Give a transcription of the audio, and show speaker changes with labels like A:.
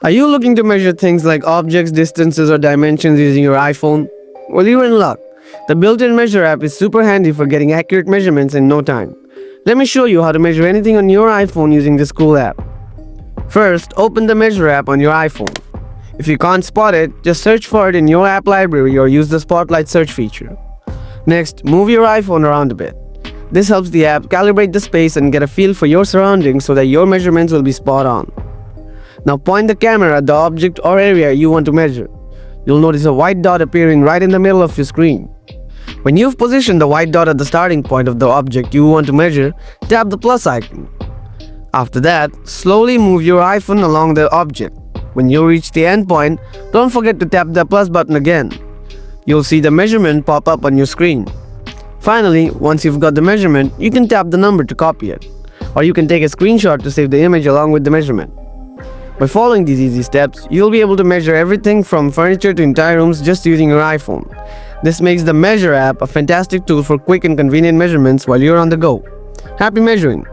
A: Are you looking to measure things like objects, distances, or dimensions using your iPhone? Well, you're in luck. The built-in Measure app is super handy for getting accurate measurements in no time. Let me show you how to measure anything on your iPhone using this cool app. First, open the Measure app on your iPhone. If you can't spot it, just search for it in your app library or use the Spotlight search feature. Next, move your iPhone around a bit. This helps the app calibrate the space and get a feel for your surroundings so that your measurements will be spot on. Now point the camera at the object or area you want to measure. You'll notice a white dot appearing right in the middle of your screen. When you've positioned the white dot at the starting point of the object you want to measure, tap the plus icon. After that, slowly move your iPhone along the object. When you reach the end point, don't forget to tap the plus button again. You'll see the measurement pop up on your screen. Finally, once you've got the measurement, you can tap the number to copy it. Or you can take a screenshot to save the image along with the measurement. By following these easy steps, you'll be able to measure everything from furniture to entire rooms just using your iPhone. This makes the Measure app a fantastic tool for quick and convenient measurements while you're on the go. Happy measuring!